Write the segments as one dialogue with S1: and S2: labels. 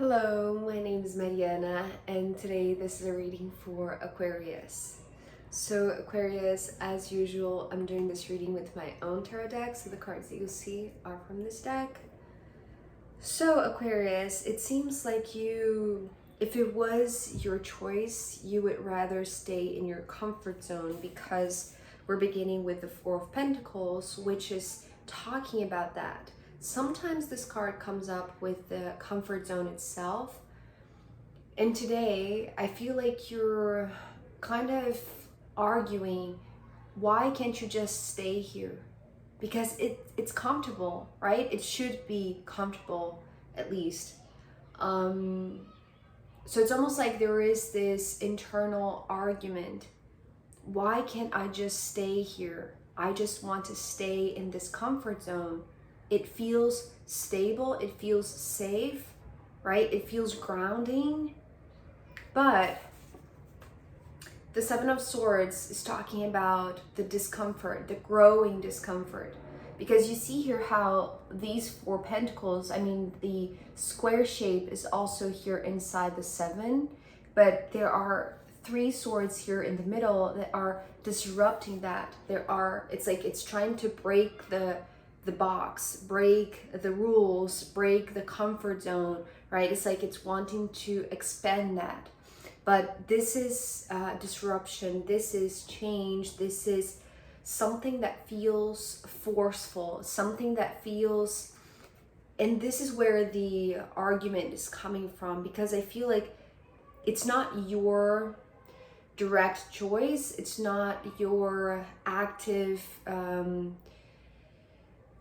S1: Hello, my name is Mariana, and today this is a reading for Aquarius. So Aquarius, as usual, I'm doing this reading with my own tarot deck, so the cards that you see are from this deck. So Aquarius, it seems like if it was your choice, you would rather stay in your comfort zone, because we're beginning with the Four of Pentacles, which is talking about that. Sometimes this card comes up with the comfort zone itself. And today, I feel like you're kind of arguing, why can't you just stay here? Because it's comfortable, right? It should be comfortable, at least. So it's almost like there is this internal argument. Why can't I just stay here? I just want to stay in this comfort zone. It feels stable, it feels safe, right? It feels grounding. But the Seven of Swords is talking about the discomfort, the growing discomfort. Because you see here how these Four Pentacles, the square shape is also here inside the seven, but there are three swords here in the middle that are disrupting that. It's like it's trying to break the box, break the rules, break the comfort zone, right? It's like it's wanting to expand that. But this is disruption, this is change, this is something that feels forceful, something that feels, and this is where the argument is coming from, because I feel like it's not your direct choice, it's not your active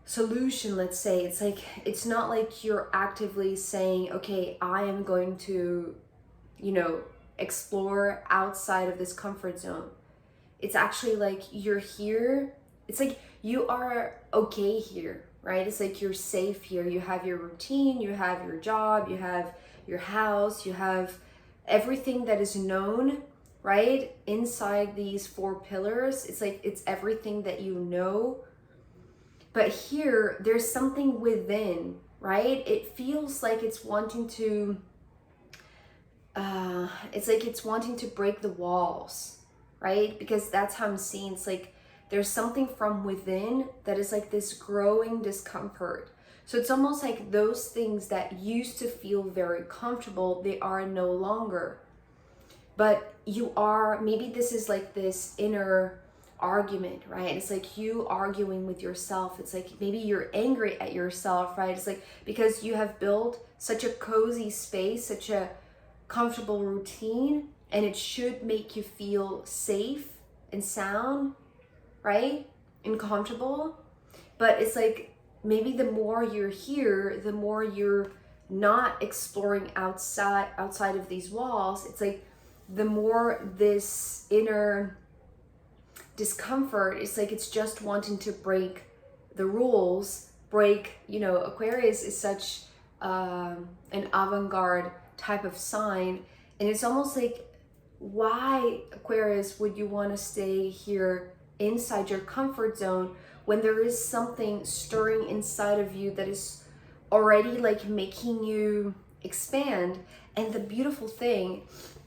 S1: solution, let's say. It's like, it's not like you're actively saying, okay, I am going to, explore outside of this comfort zone. It's actually like you're here. It's like you are okay here, right? It's like you're safe here. You have your routine, you have your job, you have your house, you have everything that is known, right? Inside these four pillars, it's like it's everything that you know. But here, there's something within, right? It feels like it's wanting to, it's wanting to break the walls, right? Because that's how I'm seeing. It's like there's something from within that is like this growing discomfort. So it's almost like those things that used to feel very comfortable, they are no longer. But maybe this is like this inner argument, right? It's like you arguing with yourself. It's like maybe you're angry at yourself, right? It's like because you have built such a cozy space, such a comfortable routine, and it should make you feel safe and sound, right? And comfortable. But it's like maybe the more you're here, the more you're not exploring outside of these walls. It's like the more this inner discomfort, it's like it's just wanting to break the rules, Aquarius is such an avant-garde type of sign, and it's almost like, why, Aquarius, would you want to stay here inside your comfort zone when there is something stirring inside of you that is already like making you expand? And the beautiful thing,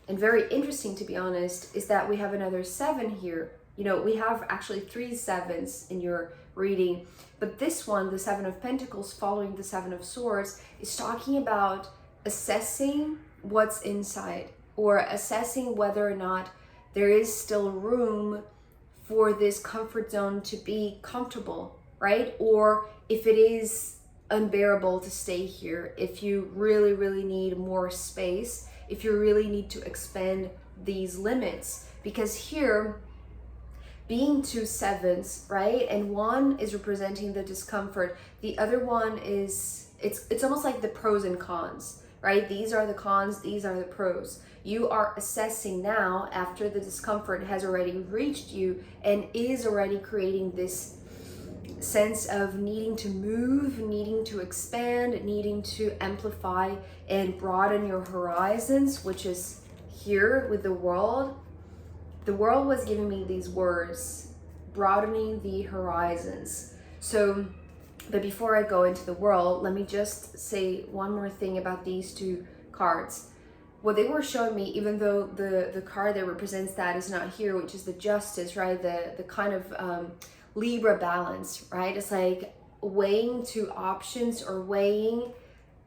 S1: and very interesting to be honest, is that we have another seven here. We have actually 3 sevens in your reading, but this one, the Seven of Pentacles following the Seven of Swords, is talking about assessing what's inside, or assessing whether or not there is still room for this comfort zone to be comfortable, right? Or if it is unbearable to stay here, if you really, really need more space, if you really need to expand these limits. Because here, being 2 sevens, right? And one is representing the discomfort. The other one is, it's almost like the pros and cons, right? These are the cons, these are the pros. You are assessing now after the discomfort has already reached you and is already creating this sense of needing to move, needing to expand, needing to amplify and broaden your horizons, which is here with the world. The world was giving me these words, broadening the horizons. So, but before I go into the world, let me just say one more thing about these two cards. What they were showing me, even though the card that represents that is not here, which is the Justice, right? The kind of Libra balance, right? It's like weighing two options, or weighing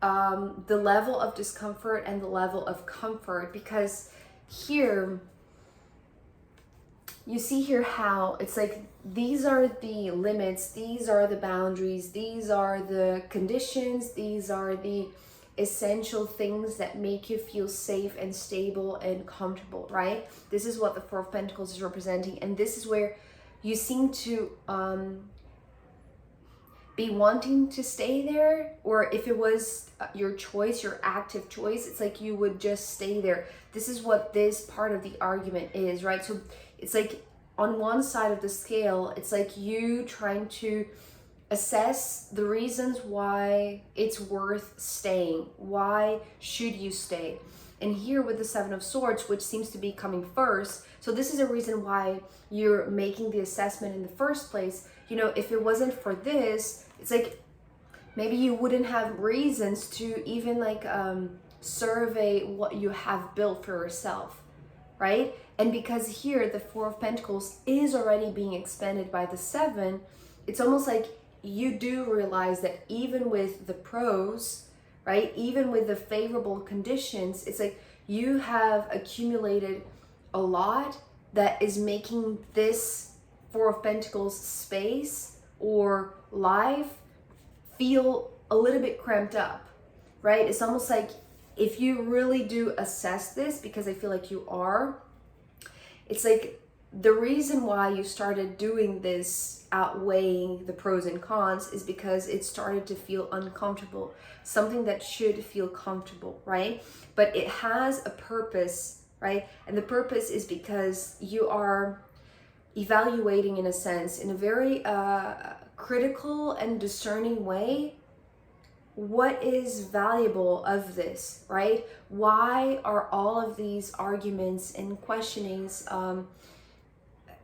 S1: the level of discomfort and the level of comfort. Because here, you see here how it's like, these are the limits, these are the boundaries, these are the conditions, these are the essential things that make you feel safe and stable and comfortable, right? This is what the Four of Pentacles is representing. And this is where you seem to be wanting to stay there, or if it was your choice, your active choice, it's like you would just stay there. This is what this part of the argument is, right? So it's like on one side of the scale, it's like you trying to assess the reasons why it's worth staying. Why should you stay? And here with the Seven of Swords, which seems to be coming first, so this is a reason why you're making the assessment in the first place. You know, if it wasn't for this, it's like maybe you wouldn't have reasons to even like survey what you have built for yourself, right? And because here the Four of Pentacles is already being expanded by the Seven, it's almost like you do realize that even with the pros, right, even with the favorable conditions, it's like you have accumulated a lot that is making this Four of Pentacles space or life feel a little bit cramped up, right? It's almost like if you really do assess this, because I feel like you are, it's like the reason why you started doing this outweighing the pros and cons is because it started to feel uncomfortable, something that should feel comfortable, right? But it has a purpose, right? And the purpose is because you are evaluating, in a sense, in a very critical and discerning way, what is valuable of this, right? Why are all of these arguments and questionings,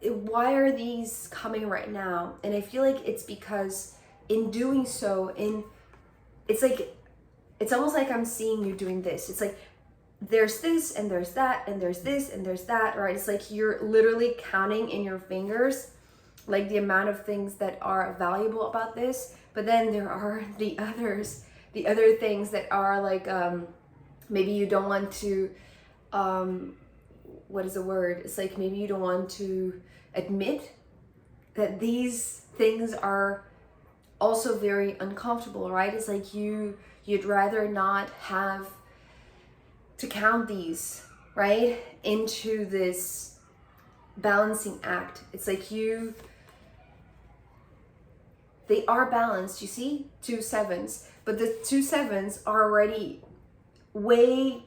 S1: why are these coming right now? And I feel like it's because in doing so, it's like, it's almost like I'm seeing you doing this. It's like, there's this and there's that and there's this and there's that, right? It's like you're literally counting in your fingers like the amount of things that are valuable about this. But then there are the other things that are like, maybe you don't want to, what is the word? It's like maybe you don't want to admit that these things are also very uncomfortable, right? It's like you'd rather not have to count these, right, into this balancing act. It's like they are balanced, you see? 2 sevens, but the 2 sevens are already way,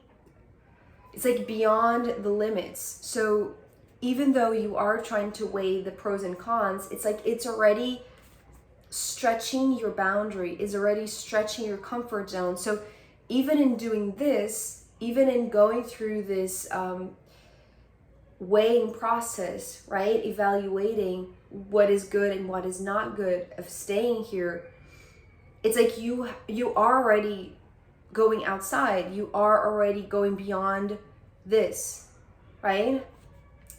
S1: it's like beyond the limits. So even though you are trying to weigh the pros and cons, it's like it's already stretching your boundary, is already stretching your comfort zone. So even in doing this, even in going through this weighing process, right, evaluating what is good and what is not good of staying here, it's like you are already going outside, you are already going beyond this, right?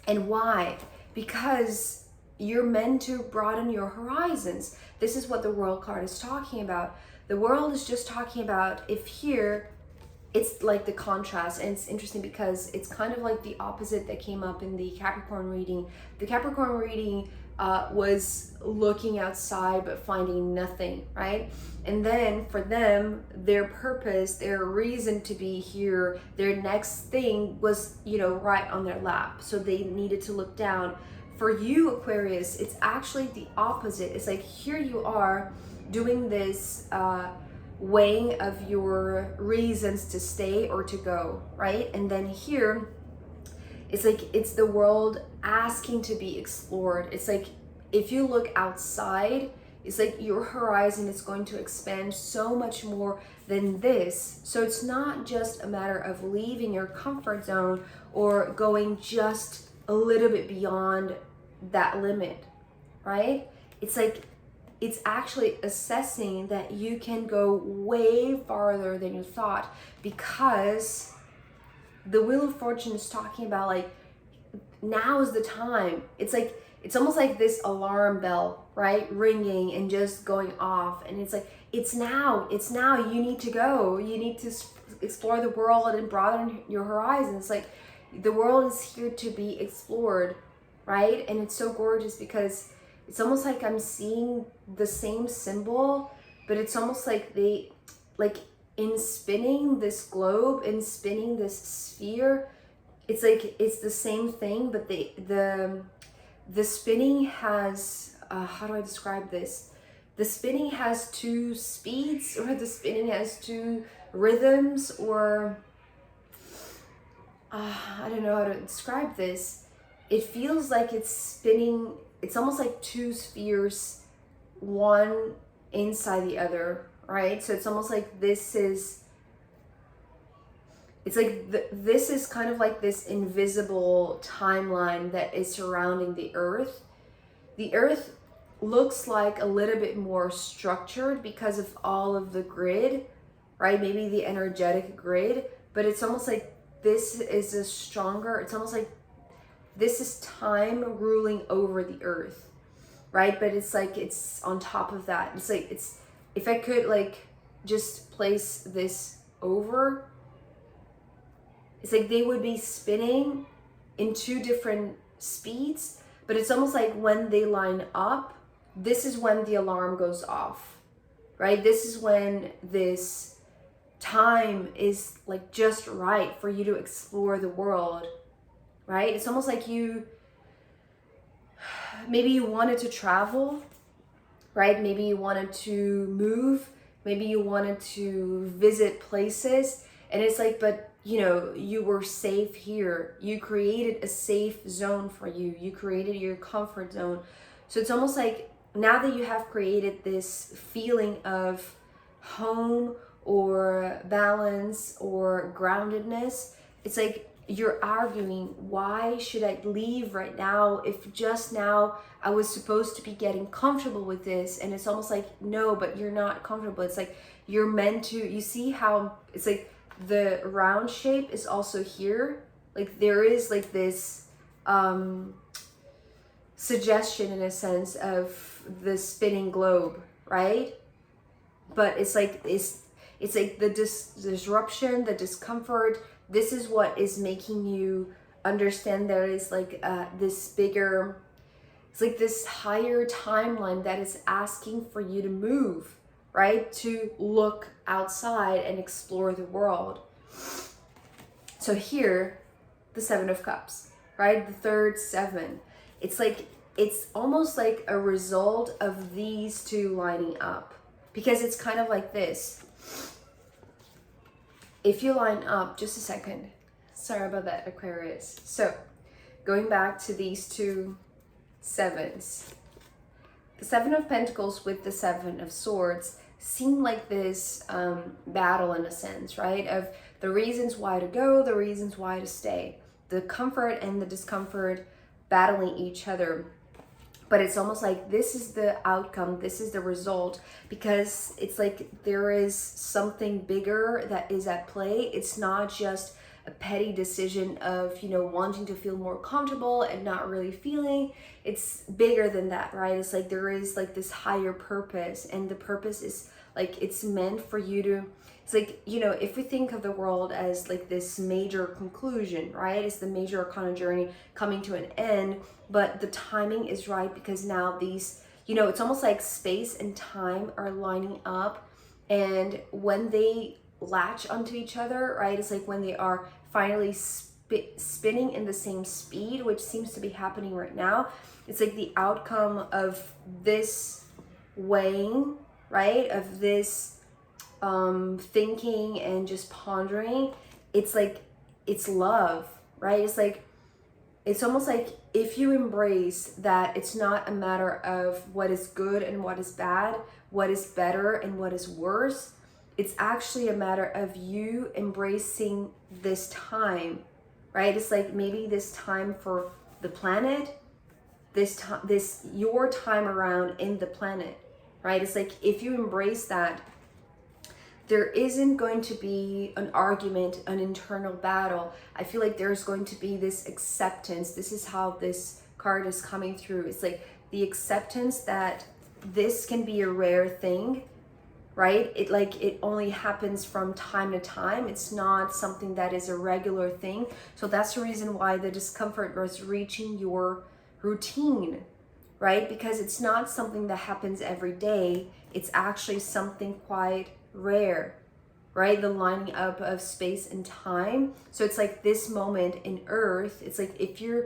S1: And why? Because you're meant to broaden your horizons. This is what the World card is talking about. The World is just talking about, if here it's like the contrast, and it's interesting because it's kind of like the opposite that came up in the Capricorn reading. The Capricorn reading was looking outside but finding nothing, right? And then for them, their purpose, their reason to be here, their next thing was, you know, right on their lap. So they needed to look down. For you, Aquarius, it's actually the opposite. It's like here you are doing this weighing of your reasons to stay or to go, right? And then here, it's like it's the world asking to be explored. It's like if you look outside, it's like your horizon is going to expand so much more than this. So it's not just a matter of leaving your comfort zone or going just a little bit beyond that limit, right? It's like it's actually assessing that you can go way farther than you thought, because the Wheel of Fortune is talking about like, now is the time. It's like, it's almost like this alarm bell, right? Ringing and just going off. And it's like, it's now, you need to go. You need to explore the world and broaden your horizons. Like, the world is here to be explored, right? And it's so gorgeous because it's almost like I'm seeing the same symbol, but it's almost like they, like in spinning this globe and spinning this sphere, it's like, it's the same thing, but the spinning has, how do I describe this? The spinning has two speeds, or the spinning has two rhythms, or I don't know how to describe this. It feels like it's spinning, it's almost like two spheres, one inside the other, right? So it's almost like this is, it's like this is kind of like this invisible timeline that is surrounding the earth. The earth looks like a little bit more structured because of all of the grid, right? Maybe the energetic grid, but it's almost like this is a stronger, it's almost like this is time ruling over the earth, right? But it's like, it's on top of that. It's like, it's, if I could like just place this over, it's like they would be spinning in two different speeds, but it's almost like when they line up, this is when the alarm goes off, right? This is when this time is like just right for you to explore the world, right? It's almost like maybe you wanted to travel, right? Maybe you wanted to move, maybe you wanted to visit places, and it's like, but you know, you were safe here. You created a safe zone for you. You created your comfort zone. So it's almost like now that you have created this feeling of home or balance or groundedness, it's like you're arguing, why should I leave right now if just now I was supposed to be getting comfortable with this? And it's almost like, no, but you're not comfortable. It's like you're meant to, you see how it's like the round shape is also here. Like there is like this suggestion in a sense of the spinning globe, right? But it's like, it's like the disruption, the discomfort. This is what is making you understand there is like this bigger, it's like this higher timeline that is asking for you to move, right? To look outside and explore the world. So here, the Seven of Cups, right? The third seven. It's like, it's almost like a result of these two lining up, because it's kind of like this. If you line up, just a second. Sorry about that, Aquarius. So going back to these two sevens, the Seven of Pentacles with the Seven of Swords seem like this battle in a sense, right? Of the reasons why to go, the reasons why to stay, the comfort and the discomfort battling each other. But it's almost like this is the outcome, this is the result, because it's like there is something bigger that is at play. It's not just a petty decision of, you know, wanting to feel more comfortable and not really feeling. It's bigger than that, right? It's like there is like this higher purpose, and the purpose is like it's meant for you to, it's like, you know, if we think of the world as like this major conclusion, right? It's the major arcana journey coming to an end, but the timing is right because now these, you know, it's almost like space and time are lining up, and when they latch onto each other, right? It's like when they are finally spinning in the same speed, which seems to be happening right now. It's like the outcome of this weighing, right? Of this thinking and just pondering. It's like, it's love, right? It's like, it's almost like if you embrace that it's not a matter of what is good and what is bad, what is better and what is worse. It's actually a matter of you embracing this time, right? It's like maybe this time for the planet, this time, this your time around in the planet, right? It's like if you embrace that, there isn't going to be an argument, an internal battle. I feel like there's going to be this acceptance. This is how this card is coming through. It's like the acceptance that this can be a rare thing, right? It only happens from time to time. It's not something that is a regular thing. So that's the reason why the discomfort was reaching your routine, right? Because it's not something that happens every day. It's actually something quite rare, right? The lining up of space and time. So it's like this moment in Earth, it's like if you're,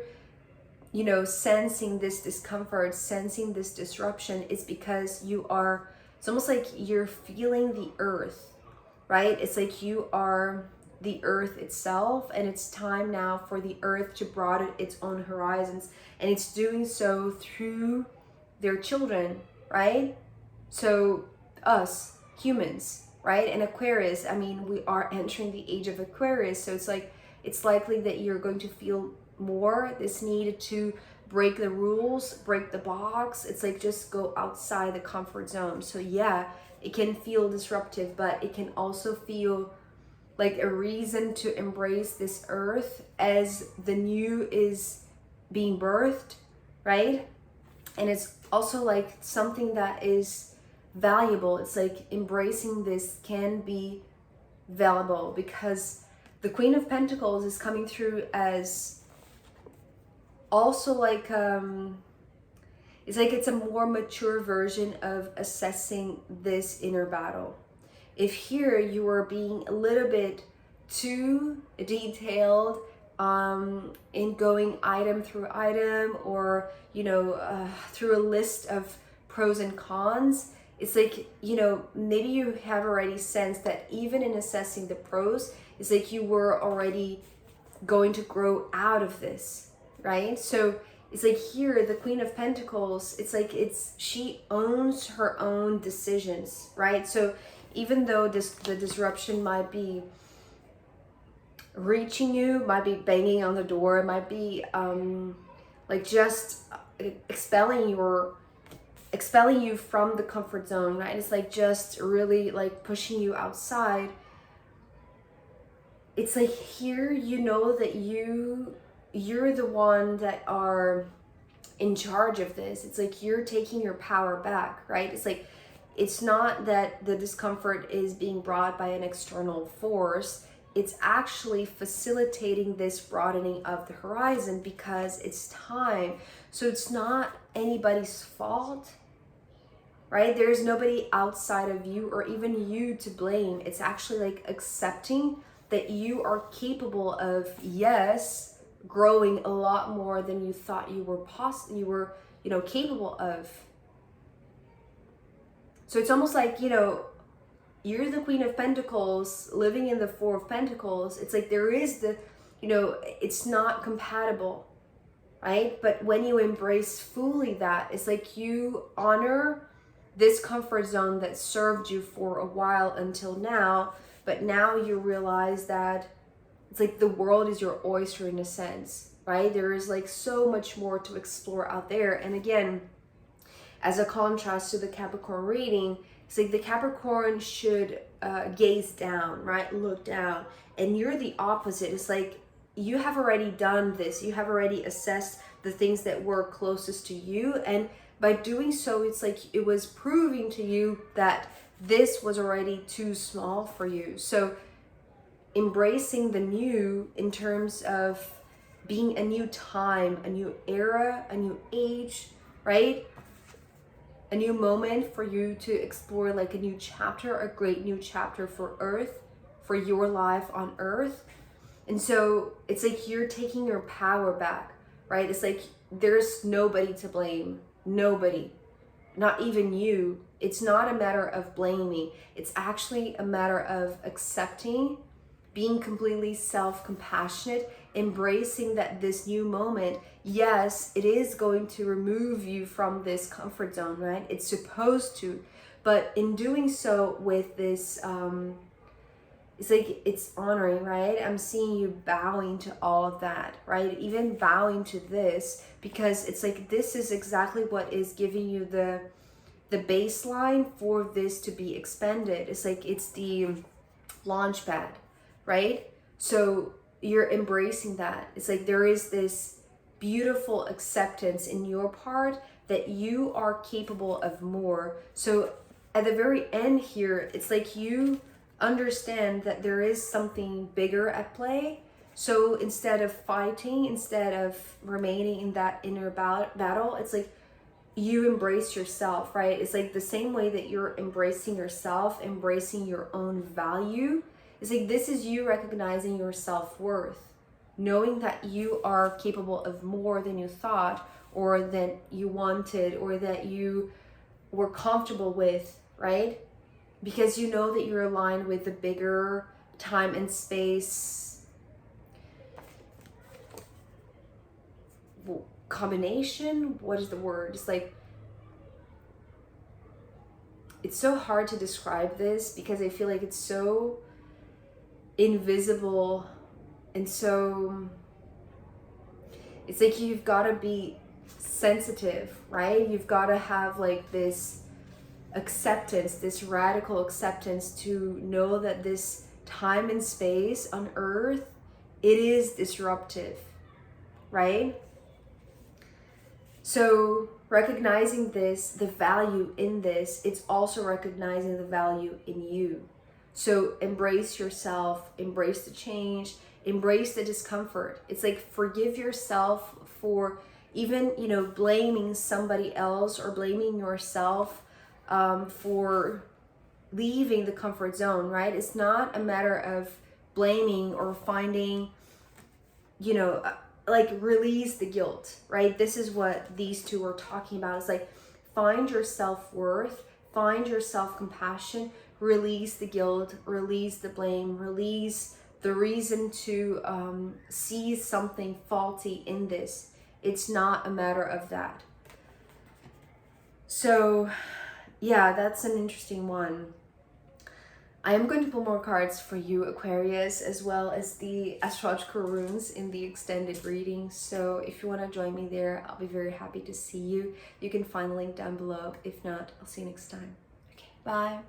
S1: you know, sensing this discomfort, sensing this disruption, it's because you are, it's almost like you're feeling the Earth, right? It's like you are the Earth itself, and it's time now for the Earth to broaden its own horizons, and it's doing so through their children, right? So us humans, right? And Aquarius, I mean, we are entering the age of Aquarius, so it's like it's likely that you're going to feel more this need to break the rules, break the box. It's like just go outside the comfort zone. So yeah, it can feel disruptive, but it can also feel like a reason to embrace this Earth as the new is being birthed, right? And it's also like something that is valuable. It's like embracing this can be valuable because the Queen of Pentacles is coming through as also like it's like it's a more mature version of assessing this inner battle. If here you are being a little bit too detailed in going item through item, or you know, through a list of pros and cons, it's like, you know, maybe you have already sensed that even in assessing the pros, it's like you were already going to grow out of this, right? So it's like here, the Queen of Pentacles, it's like she owns her own decisions, right? So even though the disruption might be reaching you, might be banging on the door, it might be like just expelling you from the comfort zone, right? It's like just really like pushing you outside. It's like here, you know that you're the one that are in charge of this. It's like you're taking your power back, right? It's like it's not that the discomfort is being brought by an external force. It's actually facilitating this broadening of the horizon because it's time. So it's not anybody's fault, right? There's nobody outside of you or even you to blame. It's actually like accepting that you are capable of, yes, growing a lot more than you thought you were capable of. So it's almost like, you know, you're the Queen of Pentacles living in the Four of Pentacles. It's like there is the, you know, it's not compatible, right? But when you embrace fully that, it's like you honor this comfort zone that served you for a while until now, but now you realize that it's like the world is your oyster in a sense, right? There is like so much more to explore out there. And again, as a contrast to the Capricorn reading, it's like the Capricorn should gaze down, right? Look down. And you're the opposite. It's like you have already done this. You have already assessed the things that were closest to you. And by doing so, it's like it was proving to you that this was already too small for you. So embracing the new in terms of being a new time, a new era, a new age, right? A new moment for you to explore, like a new chapter, a great new chapter for Earth, for your life on Earth. And so it's like you're taking your power back, right? It's like there's nobody to blame, nobody, not even you. It's not a matter of blaming. It's actually a matter of accepting, being completely self-compassionate, embracing that this new moment, yes, it is going to remove you from this comfort zone, right? It's supposed to, but in doing so with this, it's like it's honoring, right? I'm seeing you bowing to all of that, right? Even bowing to this, because it's like this is exactly what is giving you the the baseline for this to be expanded. It's like it's the launch pad, right? So you're embracing that. It's like there is this beautiful acceptance in your part that you are capable of more. So at the very end here, it's like you understand that there is something bigger at play. So instead of fighting, instead of remaining in that inner battle, it's like you embrace yourself, right? It's like the same way that you're embracing yourself, embracing your own value. It's like this is you recognizing your self-worth, knowing that you are capable of more than you thought, or that you wanted, or that you were comfortable with, right? Because you know that you're aligned with the bigger time and space combination. What is the word? It's like, it's so hard to describe this because I feel like it's so invisible, and so it's like you've got to be sensitive, right? You've got to have like this acceptance, this radical acceptance, to know that this time and space on earth, it is disruptive, right? So recognizing this, the value in this, it's also recognizing the value in you. So embrace yourself, embrace the change, embrace the discomfort. It's like forgive yourself for even, you know, blaming somebody else or blaming yourself for leaving the comfort zone, right? It's not a matter of blaming or finding, you know, like release the guilt, right? This is what these two are talking about. It's like find your self-worth, find your self-compassion, release the guilt, release the blame, release the reason to see something faulty in this. It's not a matter of that. So yeah, that's an interesting one. I am going to pull more cards for you, Aquarius, as well as the astrological runes in the extended reading. So if you want to join me there, I'll be very happy to see you. You can find the link down below. If not, I'll see you next time. Okay, bye.